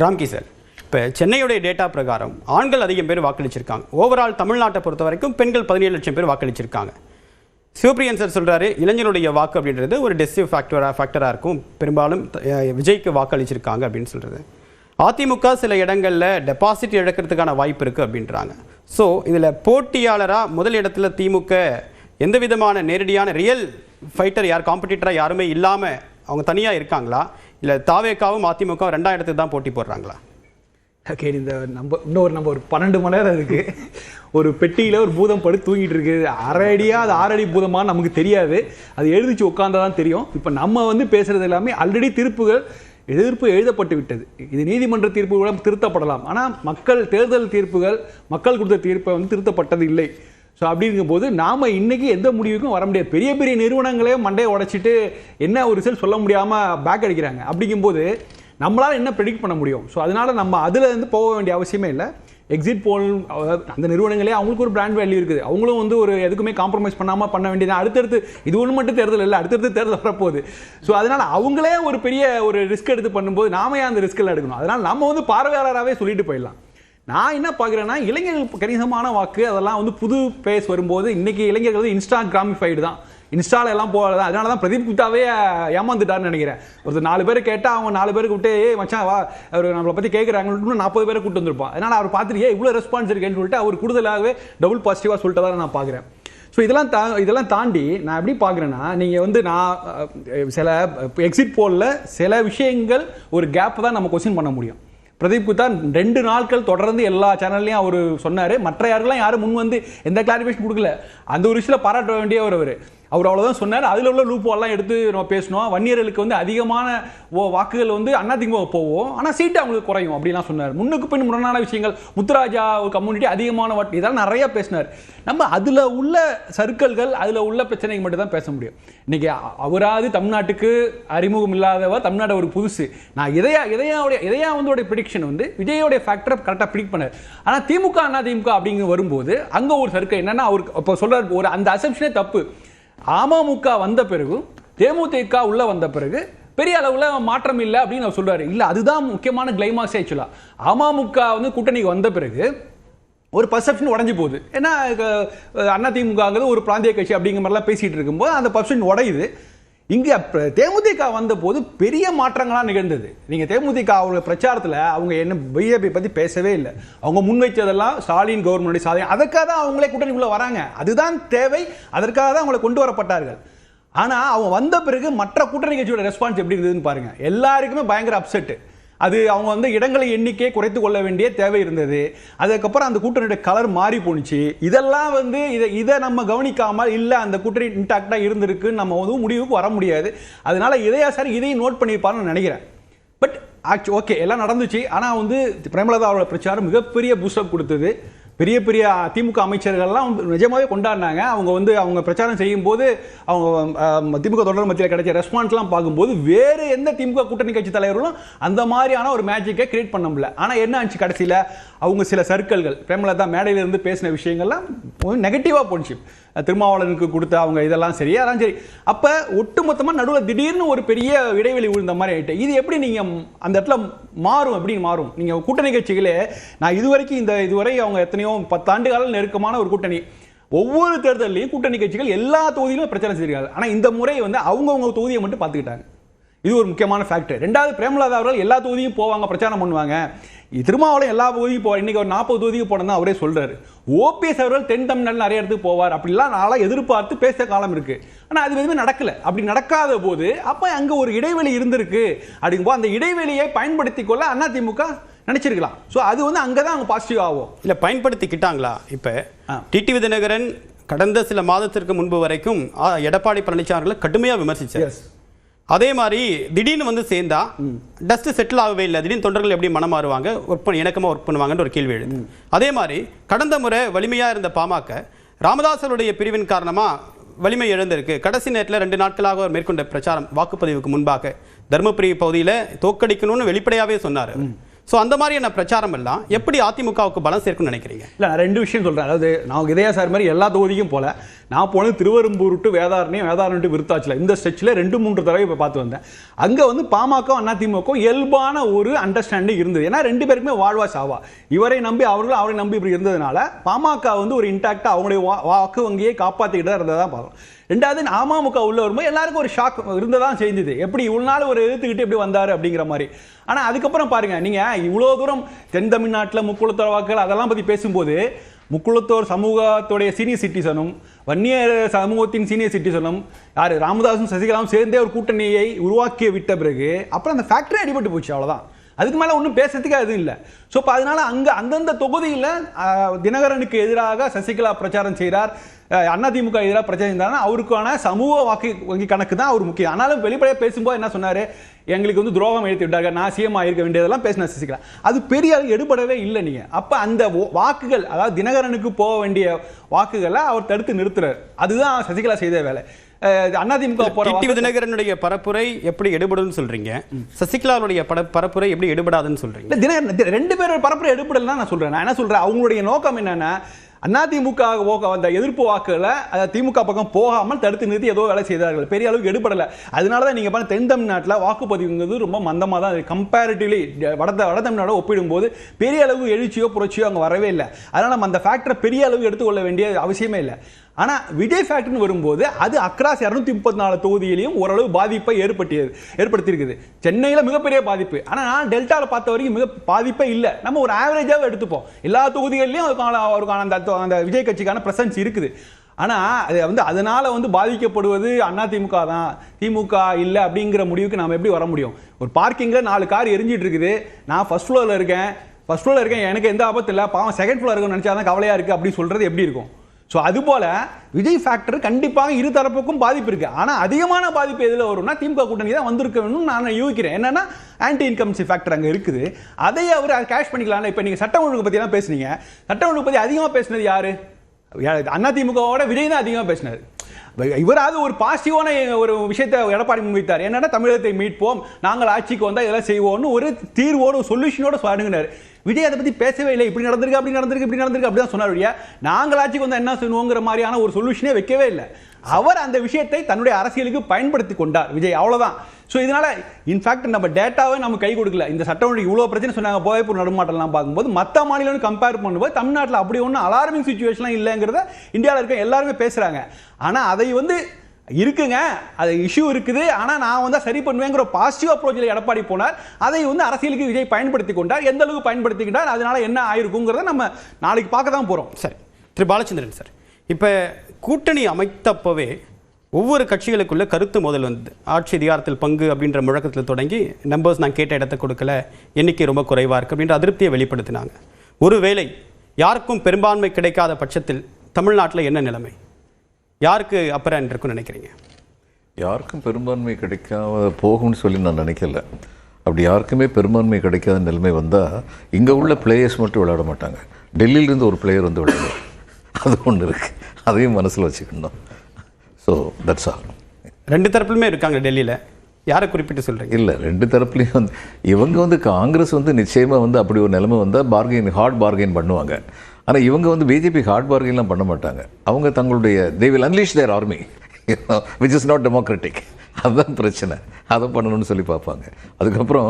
Ramki sir, இப்போ சென்னையுடைய data பிரகாரம் ஆண்கள் அதிகம் பேர் வாக்களிச்சிருக்காங்க. ஓவரால் தமிழ்நாட்டை பொறுத்த வரைக்கும் பெண்கள் 17 லட்சம் பேர் வாக்களிச்சிருக்காங்க. சிவபிரியன் சார் சொல்கிறாரு, இளைஞருடைய வாக்கு அப்படின்றது ஒரு டெசிவ் ஃபேக்டராக இருக்கும், பெரும்பாலும் விஜய்க்கு வாக்களிச்சிருக்காங்க அப்படின்னு சொல்கிறது. அதிமுக சில இடங்களில் டெபாசிட் இழக்கிறதுக்கான வாய்ப்பு இருக்குது அப்படின்றாங்க. ஸோ இதில் போட்டியாளராக முதல் இடத்துல திமுக எந்த விதமான நேரடியான ரியல் ஃபைட்டர் காம்படிட்டராக யாருமே இல்லாமல் அவங்க தனியாக இருக்காங்களா, இல்லை தாவேக்காவும் அதிமுக 2ஆம் இடத்துக்கு தான் போட்டி போடுறாங்களா? ஓகே, இந்த நம்ம ஒரு 12 மணி நேரம் இருக்குது. ஒரு பெட்டியில் ஒரு பூதம் படுத்து தூங்கிட்டு இருக்குது. அது 6 அடி பூதமாக நமக்கு தெரியாது, அது எழுதிச்சு உட்காந்தா தான் தெரியும். இப்போ நம்ம பேசுகிறது எல்லாமே ஆல்ரெடி எதிர்ப்பு எழுதப்பட்டு விட்டது. இது நீதிமன்ற தீர்ப்புகளும் திருத்தப்படலாம், ஆனால் தேர்தல் தீர்ப்புகள், மக்கள் கொடுத்த தீர்ப்பை திருத்தப்பட்டது இல்லை. ஸோ அப்படிங்கும்போது நாம் இன்றைக்கி எந்த முடிவுக்கும் வர முடியாது. பெரிய பெரிய நிறுவனங்களே மண்டையை உடைச்சிட்டு என்ன ஒரு ரிசல்ட் சொல்ல முடியாமல் பேக் அடிக்கிறாங்க. அப்படிங்கும்போது நம்மளால் என்ன ப்ரெடிக்ட் பண்ண முடியும்? ஸோ அதனால் நம்ம அதில் போக வேண்டிய அவசியமே இல்லை. எக்ஸிட் போல் அந்த நிறுவனங்களே அவங்களுக்கு ஒரு பிராண்ட் வேல்யூ இருக்குது. அவங்களும் ஒரு எதுக்குமே காம்ப்ரமைஸ் பண்ணாமல் பண்ண வேண்டியது. அடுத்தடுத்து இது ஒன்று மட்டும் தேர்தல் இல்லை, அடுத்தடுத்து தேர்தல் வரப்போகுது. ஸோ அதனால் அவங்களே ஒரு பெரிய ரிஸ்க் எடுத்து பண்ணும்போது நாம அந்த ரிஸ்க்கெல்லாம் எடுக்கணும். அதனால் நம்ம பார்வையாளராகவே சொல்லிட்டு போயிடலாம். நான் என்ன பார்க்குறேன்னா, இளைஞர்கள் கணிசமான வாக்கு அதெல்லாம் புது பேஸ் வரும்போது இன்றைக்கி இளைஞர்கள் இன்ஸ்டாகிராமிஃபைடு தான், இன்ஸ்டால எல்லாம் போகல. அதனால தான் பிரதீப் குப்தாவே ஏமாந்துட்டாருன்னு நினைக்கிறேன். ஒரு 4 பேர் கேட்டால் அவங்க 4 பேருக்கு விட்டு மச்சான் வா அவர் நம்மளை பற்றி கேட்குறாங்கன்னு 40 பேரை கூட்டு வந்திருப்பான். அதனால் அவர் பார்த்துட்டு இவ்வளோ ரெஸ்பான்ஸ் இருக்கேன்னு சொல்லிட்டு அவர் கூடுதலாகவே டபுள் பாசிட்டிவாக சொல்லிட்டு தான் நான் பார்க்குறேன். ஸோ இதெல்லாம் தாண்டி நான் எப்படி பார்க்குறேன்னா, நீங்கள் நான் சில எக்ஸிட் போலில் சில விஷயங்கள் ஒரு கேப் தான் நம்ம கொஸ்டின் பண்ண முடியும். பிரதீப் குப்தா 2 நாட்கள் தொடர்ந்து எல்லா சேனல்லையும் அவர் சொன்னார். மற்ற யாரும் முன் எந்த கிளாரிஃபிகேஷன் கொடுக்கல. அந்த ஒரு விஷயத்தில் பாராட்ட வேண்டியவர் அவர் அவ்வளோதான் சொன்னார். அதில் உள்ள லூப்பெல்லாம் எடுத்து நம்ம பேசணும். வன்னியர்களுக்கு அதிகமான வாக்குகள் அதிமுக போவோம், ஆனால் சீட்டு அவங்களுக்கு குறையும் அப்படிலாம் சொன்னார். முன்னுக்கு பின் முரணான விஷயங்கள், முத்துராஜா ஒரு கம்யூனிட்டி அதிகமான வாட்டு, இதெல்லாம் நிறைய பேசினார். நம்ம அதில் உள்ள சர்க்கிள்கள், அதில் உள்ள பிரச்சனைகள் மட்டும் தான் பேச முடியும். இன்னைக்கு அவராது தமிழ்நாட்டுக்கு அறிமுகம் இல்லாதவர், தமிழ்நாடு ஒரு புதுசு. நான் இதையாவுடைய ப்ரிடிக்ஷன் விஜயோடைய ஃபேக்டரை கரெக்டாக ப்ரிடிக்ட் பண்ணார். ஆனால் திமுக அதிமுக அப்படிங்கிற வரும்போது அங்கே ஒரு சர்க்கிள் என்னன்னா, அவர் இப்போ சொல்றாரு ஒரு அந்த அசம்ஷனே தப்பு. அமமுக வந்த பிறகு தேமுதிக உள்ள வந்த பிறகு பெரிய அளவில் மாற்றம் இல்லை அப்படின்னு அவர் சொல்றாரு. இல்லை, அதுதான் முக்கியமான கிளைமாக்ஸ். ஆக்சுவலா அமமுக கூட்டணிக்கு வந்த பிறகு ஒரு பர்செப்ஷன் உடஞ்சி போகுது. ஏன்னா அதிமுக ஒரு பிராந்திய கட்சி அப்படிங்கிற மாதிரிலாம் பேசிட்டு இருக்கும்போது அந்த பர்செப்ஷன் உடையுது. இங்கே தேமுதிக வந்த போது பெரிய மாற்றங்களாக நிகழ்ந்தது. நீங்கள் தேமுதிக அவங்க பிரச்சாரத்தில் அவங்க என்ன பிஜேபி பற்றி பேசவே இல்லை. அவங்க முன்வைச்சதெல்லாம் ஸ்டாலின் கவர்மெண்ட் சாதனை. அதுக்காக தான் அவங்களே கூட்டணிக்குள்ளே வராங்க. அதுதான் தேவை, அதற்காக தான் அவங்களை கொண்டு வரப்பட்டார்கள். ஆனால் அவங்க வந்த பிறகு மற்ற கூட்டணி கட்சியோட ரெஸ்பான்ஸ் எப்படி இருந்ததுன்னு பாருங்க. எல்லாருக்குமே பயங்கர அப்செட்டு. அது அவங்க இடங்களை எண்ணிக்கையை குறைத்து கொள்ள வேண்டிய தேவை இருந்தது. அதுக்கப்புறம் அந்த கூட்டணியோட கலர் மாறி போணுச்சு. இதெல்லாம் இதை நம்ம கவனிக்காமல் இல்லை அந்த கூட்டணி இன்டாக்டா இருந்திருக்கு நம்ம முடிவுக்கு வர முடியாது. அதனால இதையும் நோட் பண்ணியிருப்பாருன்னு நினைக்கிறேன். பட் ஓகே, எல்லாம் நடந்துச்சு. ஆனால் பிரேமலதா அவரோட பிரச்சாரம் மிகப்பெரிய பூஸ்டப் கொடுத்தது. பெரிய பெரிய திமுக அமைச்சர்கள்லாம் நிஜமாவே கொண்டாடினாங்க. அவங்க பிரச்சாரம் செய்யும் போது அவங்க திமுக தொடர் மத்தியில் கிடைச்ச ரெஸ்பான்ஸ்லாம் பார்க்கும்போது வேறு எந்த திமுக கூட்டணி கட்சி தலைவர்களும் அந்த மாதிரியான ஒரு மேஜிக்கை கிரியேட் பண்ண முடியல. ஆனால் என்ன ஆச்சு, கடைசியில் அவங்க சில சர்க்கிள்கள் பிரேமலதா மேடையிலிருந்து பேசின விஷயங்கள்லாம் நெகட்டிவாக போச்சு. திருமாவளவனுக்கு கொடுத்த அவங்க இதெல்லாம் சரி, அதெல்லாம் சரி. அப்போ ஒட்டுமொத்தமாக நடுவில் திடீர்னு ஒரு பெரிய இடைவெளி விழுந்த மாதிரி ஆகிட்டு. இது எப்படி நீங்கள் அந்த இடத்துல மாறும், எப்படி மாறும்? நீங்கள் கூட்டணி கட்சிகளே நான் இதுவரை அவங்க எத்தனையோ 10 ஆண்டு கால நெருக்கமான ஒரு கூட்டணி. ஒவ்வொரு தேர்தலையும் கூட்டணி கட்சிகள் எல்லா தொகுதியிலும் பிரச்சனை செய்கிறாங்க. ஆனால் இந்த முறை அவங்கவுங்க தொகுதியை மட்டும் பார்த்துக்கிட்டாங்க. இது ஒரு முக்கியமான ஃபேக்டர். ரெண்டாவது, பிரேமலதா அவர்கள் எல்லா தொகுதியும் போவாங்க, பிரச்சாரம் பண்ணுவாங்க. திருமாவளவன் எல்லா தொகுதியும் போவார். இன்னைக்கு ஒரு 40 தொகுதிக்கு போனதான் அவரே சொல்றாரு. ஓபிஎஸ் அவர்கள் தென் தமிழ்நாடு நிறைய இடத்துக்கு போவார். அப்படிலாம் நாளாக எதிர்பார்த்து பேச காலம் இருக்கு. ஆனால் அது எதுவுமே நடக்கல. அப்படி நடக்காத போது அப்போ அங்கே ஒரு இடைவெளி இருந்திருக்கு. அப்படிங்கும்போது அந்த இடைவெளியை பயன்படுத்தி கொள்ள அதிமுக நினைச்சிருக்கலாம். ஸோ அது அங்கதான் அவங்க பாசிட்டிவ் ஆகும். இல்லை, பயன்படுத்திக்கிட்டாங்களா? இப்போ டிடிவி தினகரன் கடந்த சில மாதத்திற்கு முன்பு வரைக்கும் எடப்பாடி பழனிசாமி கடுமையாக விமர்சிச்சார். அதே மாதிரி திடீர்னு சேர்ந்தா டஸ்ட் செட்டில் ஆகவே இல்லை. திடீர்னு தொண்டர்கள் எப்படி மனம் மாறுவாங்க, இணக்கமாக ஒர்க் பண்ணுவாங்கன்னு ஒரு கேள்வி எழுது. அதே மாதிரி கடந்த முறை வலிமையாக இருந்த பாமக ராமதாசருடைய பிரிவின் காரணமாக வலிமை இழந்திருக்கு. கடைசி நேரத்தில் 2 நாட்களாக அவர் மேற்கொண்ட பிரச்சாரம் வாக்குப்பதிவுக்கு முன்பாக தருமபுரி பகுதியில் தோக்கடிக்கணும்னு வெளிப்படையாகவே சொன்னார். ஸோ அந்த மாதிரியான பிரச்சாரம் எல்லாம் எப்படி அதிமுகவுக்கு பலம் சேர்க்கும்னு நினைக்கிறீங்க? இல்லை, நான் 2 விஷயம் சொல்கிறேன். அதாவது நான் இதயா சார் மாதிரி எல்லா தொகுதிக்கும் போல, நான் போனது திருவெரும்பூர் டு வேதாரண்யம், வேதாரண்யம் டு விருத்தாச்சலம், இந்த ஸ்ட்ரெச்சில் 2-3 தடவை இப்போ பார்த்து வந்தேன். அங்கே வந்து பாமக அதிமுக இயல்பான ஒரு அண்டர்ஸ்டாண்டிங் இருந்தது. ஏன்னா 2 பேருக்குமே வாழ்வா சாவா, இவரை நம்பி அவரை நம்பி இப்படி இருந்ததுனால பாமக வந்து ஒரு இன்டாக்டாக அவங்களுடைய வாக்கு வங்கியை காப்பாற்றிக்கிட்டு இருந்ததான் பார்க்கணும். 2வது அமமுக உள்ள வரும்போது எல்லாருக்கும் ஒரு ஷாக் இருந்ததான் செய்தது. எப்படி இவ்வளோ நாள் ஒரு எதிர்த்துக்கிட்டு எப்படி வந்தார் அப்படிங்கிற மாதிரி. ஆனால் அதுக்கப்புறம் பாருங்க, நீங்கள் இவ்வளோ தூரம் தென் தமிழ்நாட்டில் முக்குளத்தோர் வாக்குகள் அதெல்லாம் பற்றி பேசும்போது, முக்குளத்தோர் சமூகத்துடைய சீனியர் சிட்டிசனும் வன்னியர் சமூகத்தின் சீனியர் சிட்டிசனும் யார் ராமதாசும் சசிகலாவும் சேர்ந்தே ஒரு கூட்டணியை உருவாக்கி விட்ட பிறகு அப்புறம் அந்த ஃபேக்டரி அடிபட்டு போச்சு, அவ்வளோதான். அதுக்கு மேலே ஒன்றும் பேசுறதுக்கு எதுவும் இல்லை. ஸோ இப்போ அதனால அங்கே அந்தந்த தொகுதியில் தினகரனுக்கு எதிராக சசிகலா பிரச்சாரம் செய்கிறார், அதிமுக எதிராக பிரச்சாரம் செய்தார்னா அவருக்கான சமூக வாக்கு வங்கி கணக்கு தான் அவர் முக்கியம். ஆனாலும் வெளிப்படையாக பேசும்போது என்ன சொன்னார், எங்களுக்கு வந்து துரோகம் எழுத்து விட்டாங்க, நான் சிஎம் ஆகிருக்க வேண்டியதெல்லாம் பேசின சசிகலா. அது பெரிய எடுபடவே இல்லை. நீங்கள் அப்போ அந்த வாக்குகள், அதாவது தினகரனுக்கு போக வேண்டிய வாக்குகளை அவர் தடுத்து நிறுத்துறாரு. அதுதான் சசிகலா செய்த வேலை. அதிமுக தினகரனுடைய பரப்புரை எப்படி எடுபடுன்னு சொல்றீங்க, சசிகலாவுடைய பரப்புரை எப்படி எடுபடாதுன்னு சொல்றீங்க? தினகரன் 2 பேரோட பரப்புரை எடுபடலாம் நான் சொல்றேன். நான் என்ன சொல்றேன், அவங்களுடைய நோக்கம் என்னன்னா அதிமுக அந்த எதிர்ப்பு வாக்குகளை திமுக பக்கம் போகாமல் தடுத்து நிறுத்தி ஏதோ வேலை செய்தார்கள், பெரிய அளவுக்கு எடுபடலை. அதனால தான் நீங்கள் தென் தமிழ்நாட்டில் வாக்குப்பதிவுங்கிறது ரொம்ப மந்தமாக தான் இருக்குது. கம்பேரிட்டிவ்லி வட தமிழ்நாடு ஒப்பிடும்போது பெரிய அளவு எழுச்சியோ புரட்சியோ அங்கே வரவே இல்லை. அதனால் நம்ம அந்த ஃபேக்டரை பெரிய அளவு எடுத்துக்கொள்ள வேண்டிய அவசியமே இல்லை. ஆனால் விஜய் ஃபேக்டர்னு வரும்போது அது அக்ராஸ் 234 தொகுதியிலையும் ஓரளவு பாதிப்பை ஏற்படுத்தியிருக்குது. சென்னையில் மிகப்பெரிய பாதிப்பு. ஆனால் நான் டெல்டாவில் பார்த்த வரைக்கும் மிக பாதிப்பே இல்லை. நம்ம ஒரு ஆவரேஜாக எடுத்துப்போம். எல்லா தொகுதிகளிலையும் அவருக்கான அந்த விஜய் கட்சிக்கான பிரசன்ஸ் இருக்குது. ஆனால் அது வந்து அதனால வந்து பாதிக்கப்படுவது அதிமுக தான், திமுக இல்லை அப்படிங்கிற முடிவுக்கு நாம் எப்படி வர முடியும்? ஒரு பார்க்கிங்கில் 4 கார் எரிஞ்சிட்டு இருக்குது, நான் ஃபர்ஸ்ட் ஃப்ளோரில் இருக்கேன், எனக்கு எந்த ஆபத்து இல்லை, பாவம் செகண்ட் ஃப்ளோர் இருக்குன்னு நினச்சா தான் கவலையாக இருக்குது அப்படின்னு சொல்கிறது எப்படி இருக்கும்? ஸோ அதுபோல் விஜய் ஃபேக்டர் கண்டிப்பாக இரு தரப்புக்கும் பாதிப்பு இருக்குது. ஆனால் அதிகமான பாதிப்பு எதில் வரும்னா திமுக கூட்டணி தான் வந்திருக்கணும்னு நான் யூகிக்கிறேன். என்னன்னா ஆன்டி இன்கம்சி ஃபேக்டர் அங்கே இருக்குது, அதை அவர் கேஷ் பண்ணிக்கலாம். இப்போ நீங்கள் சட்ட ஒழுங்கு பற்றி தான் பேசுனீங்க, சட்ட ஒழுங்கு பற்றி அதிகமாக பேசினது யார்? அதிமுகவோட விஜய் தான் அதிகமாக பேசினார். இவராவது ஒரு பாசிட்டிவான ஒரு விஷயத்தை எடப்பாடி முன்வைத்தார். என்னன்னா தமிழகத்தை மீட்போம், நாங்கள் ஆட்சிக்கு வந்தால் இதெல்லாம் செய்வோம்னு ஒரு தீர்வோடு ஒரு சொல்யூஷனோட சொல்லுங்கிறார். விஜய் அதை பற்றி பேசவே இல்லை. இப்படி நடந்திருக்கு அப்படிதான் சொன்னார். நாங்கள் ஆட்சிக்கு வந்தால் என்ன செய்வோங்கிற மாதிரியான ஒரு சொல்யூஷனே வைக்கவே இல்லை. அவர் அந்த விஷயத்தை தன்னுடைய அரசியலுக்கு பயன்படுத்தி கொண்டார் விஜய், அவ்வளவுதான். ஸோ இதனால இன்ஃபேக்ட் நம்ம டேட்டாவே நம்ம கை கொடுக்கல. இந்த சட்டம் ஒழுங்கு இவ்வளோ பிரச்சனை சொன்னாங்க, போதைப்பொருள் நடுமாட்டம்லாம் பார்க்கும்போது மற்ற மாநிலம் கம்பேர் பண்ணும்போது தமிழ்நாட்டில் அப்படி ஒன்றும் அலார்மிங் சிச்சுவேஷன்லாம் இல்லைங்கிறத இந்தியாவில் இருக்க எல்லாருமே பேசுகிறாங்க. ஆனால் அதை வந்து இருக்குங்க, அது இஷ்யூ இருக்குது, ஆனால் நான் வந்து சரி பண்ணுவேங்கிற பாசிட்டிவ் அப்ரோச்சில் எடப்பாடி போனார். அதை வந்து அரசியலுக்கு விஜய் பயன்படுத்தி கொண்டார். எந்த அளவுக்கு பயன்படுத்திக்கிட்டார், அதனால என்ன ஆயிருக்குங்கிறத நம்ம நாளைக்கு பார்க்க தான் போகிறோம். சரி, திரு பாலச்சந்திரன் சார், இப்போ கூட்டணி அமைத்தப்பவே ஒவ்வொரு கட்சிகளுக்குள்ள கருத்து மோதல் வந்து ஆட்சி அதிகாரத்தில் பங்கு அப்படின்ற முழக்கத்தில் தொடங்கி நம்பர்ஸ் நான் கேட்ட இடத்தை கொடுக்கல, எண்ணிக்கை ரொம்ப குறைவாக இருக்குது அப்படின்ற அதிருப்தியை வெளிப்படுத்தினாங்க. ஒருவேளை யாருக்கும் பெரும்பான்மை கிடைக்காத பட்சத்தில் தமிழ்நாட்டில் என்ன நிலைமை, யாருக்கு அப்பரன் இருக்குன்னு நினைக்கிறீங்க? யாருக்கும் பெரும்பான்மை கிடைக்காம போகும்னு சொல்லி நான் நினைக்கல. அப்படி யாருக்குமே பெரும்பான்மை கிடைக்காத நிலைமை வந்தால் இங்கே உள்ள பிளேயர்ஸ் மட்டும் விளையாட மாட்டாங்க, டெல்லியிலேருந்து ஒரு பிளேயர் வந்து விளையாடுவார். அது ஒன்று இருக்குது, அதையும் மனசில் வச்சுக்கணும். So that's all. 2 தரப்புலுமே இருக்காங்க டெல்லியில், யாரை குறிப்பிட்டு சொல்கிறீங்க? இல்லை, 2 தரப்புலையும் வந்து இவங்க வந்து காங்கிரஸ் வந்து நிச்சயமாக வந்து அப்படி ஒரு நிலைமை வந்தால் ஹார்ட் பார்கெயின் பண்ணுவாங்க. ஆனால் இவங்க வந்து பிஜேபி ஹார்ட் பார்கெயின்லாம் பண்ண மாட்டாங்க. அவங்க தங்களுடைய they will unleash their army which is not democratic. அதுதான் பிரச்சனை, அதை பண்ணணும்னு சொல்லி பார்ப்பாங்க. அதுக்கப்புறம்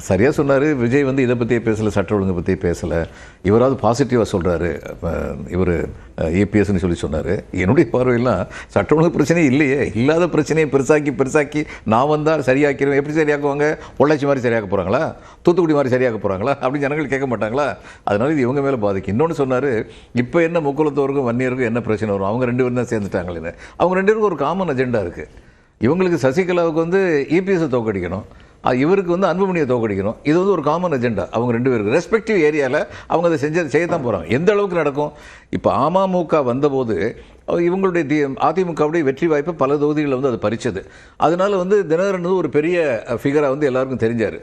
சரியாக சொன்னார் விஜய் வந்து இதை பற்றியே பேசலை, சட்ட ஒழுங்கை பற்றியே பேசலை. இவராவது பாசிட்டிவாக சொல்கிறாரு, இவர் ஏபிஎஸ்ன்னு சொல்லி சொன்னார். என்னுடைய பார்வையெல்லாம் சட்ட ஒழுங்கு பிரச்சனையே இல்லையே, இல்லாத பிரச்சனையை பெருசாக்கி நான் வந்தால் சரியாக்கிடுவேன். எப்படி சரியாக்குவாங்க? பொள்ளாச்சி மாதிரி சரியாக்க போகிறாங்களா, தூத்துக்குடி மாதிரி சரியாக்க போகிறாங்களா அப்படின்னு ஜனங்கள் கேட்க மாட்டாங்களா? அதனால இது இவங்க மேலே பாதிக்கும். இன்னொன்று சொன்னார், இப்போ என்ன முக்குளத்தோருக்கும் வன்னியருக்கும் என்ன பிரச்சனை வரும், அவங்க 2 பேரும் தான் சேர்ந்துட்டாங்களேன்னு. அவங்க 2 பேருக்கும் ஒரு காமன் அஜெண்டா இருக்குது. இவங்களுக்கு சசிகலாவுக்கு வந்து இபிஎஸ்ஸை தோக்கடிக்கணும், இவருக்கு வந்து அன்புமணியை தோக்கடிக்கணும். இது வந்து ஒரு காமன் அஜெண்டா அவங்க 2 பேருக்கு. ரெஸ்பெக்டிவ் ஏரியாவில் அவங்க அதை செய்யத்தான் போகிறாங்க. எந்த அளவுக்கு நடக்கும்? இப்போ அமமுக வந்தபோது இவங்களுடைய அதிமுகவுடைய வெற்றி வாய்ப்பு பல தொகுதிகளில் வந்து அது பறிச்சது. அதனால வந்து தினகரன் வந்து ஒரு பெரிய ஃபிகராக வந்து எல்லாருக்கும் தெரிஞ்சார்.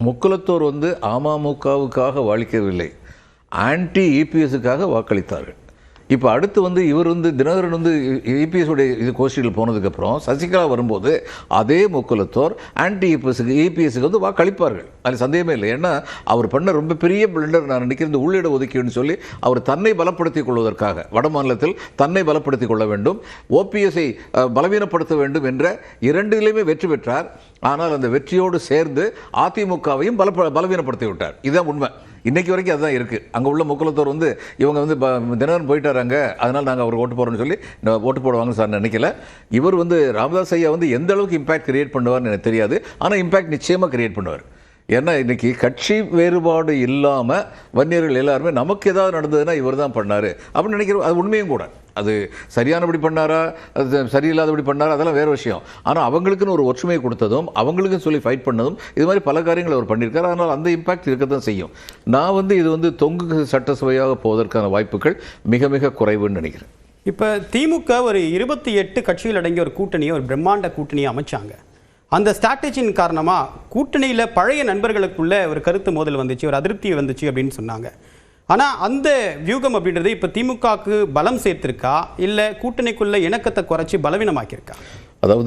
முக்குளத்தோர் வந்து அமமுகவுக்காக வாக்களிக்கவில்லை, ஆன்டி இபிஎஸ்ஸுக்காக வாக்களித்தார்கள். இப்போ அடுத்து வந்து இவர் வந்து தினகரன் வந்து EPS உடைய இது கோஷ்டியில் போனதுக்கப்புறம் சசிகலா வரும்போது அதே முக்குலத்தோர் ஆன்டி EPSக்கு வந்து வாக்களிப்பார்கள், அது சந்தேகமே இல்லை. ஏன்னா அவர் பண்ண ரொம்ப பெரிய பிளண்டர் நான் நினைக்கிறேன் இந்த உள்ளிட ஒதுக்கீடுன்னு சொல்லி அவர் தன்னை பலப்படுத்திக் கொள்வதற்காக வட மாநிலத்தில் தன்னை பலப்படுத்திக் கொள்ள வேண்டும், OPS-ஐ பலவீனப்படுத்த வேண்டும் என்ற இரண்டிலுமே வெற்றி பெற்றார். ஆனால் அந்த வெற்றியோடு சேர்ந்து அதிமுகவையும் பலவீனப்படுத்தி விட்டார். இதுதான் உண்மை. இன்னைக்கு வரைக்கும் அதுதான் இருக்கு. அங்கே உள்ள முக்குலத்தோர் வந்து இவங்க வந்து தினகரன் போயிட்டாராங்க, அதனால் நாங்கள் அவர் ஓட்டு போகிறோம்னு சொல்லி ஓட்டு போடுவாங்கன்னு சார் நினைக்கல. இவர் வந்து ராமதாஸ் ஐயா வந்து எந்த அளவுக்கு இம்பாக்ட் கிரியேட் பண்ணுவார்னு எனக்கு தெரியாது, ஆனால் இம்பாக்ட் நிச்சயமாக கிரியேட் பண்ணுவார். ஏன்னா இன்னைக்கு கட்சி வேறுபாடு இல்லாமல் வன்னியர்கள் எல்லாருமே நமக்கு ஏதாவது நடந்ததுன்னா இவர் தான் பண்ணார் அப்படின்னு நினைக்கிறோம். அது உண்மையும் கூட. அது சரியானபடி பண்ணாரா, அது சரியில்லாதபடி பண்ணாரா, அதெல்லாம் வேறு விஷயம். ஆனால் அவங்களுக்குன்னு ஒரு ஒற்றுமையை கொடுத்ததும் அவங்களுக்குன்னு சொல்லி ஃபைட் பண்ணதும் இது மாதிரி பல காரியங்கள் அவர் பண்ணியிருக்காரு. அதனால் அந்த இம்பாக்ட் இருக்கத்தான் செய்யும். நான் வந்து இது வந்து தொங்கு சட்டசபையாக போவதற்கான வாய்ப்புகள் மிக மிக குறைவுன்னு நினைக்கிறேன். இப்போ திமுக ஒரு 28 கட்சிகள் அடங்கிய ஒரு கூட்டணியை, ஒரு பிரம்மாண்ட கூட்டணியை அமைச்சாங்க. அந்த ஸ்ட்ராட்டஜியின் காரணமாக கூட்டணியில் பழைய நண்பர்களுக்குள்ள ஒரு கருத்து மோதல் வந்துச்சு, ஒரு அதிருப்தி வந்துச்சு அப்படின்னு சொன்னாங்க. ஆனால் அந்த வியூகம் அப்படின்றது இப்போ திமுகவுக்கு பலம் சேர்த்திருக்கா, இல்லை கூட்டணிக்குள்ள இணக்கத்தை குறைச்சி பலவீனமாக்கியிருக்கா? அதாவது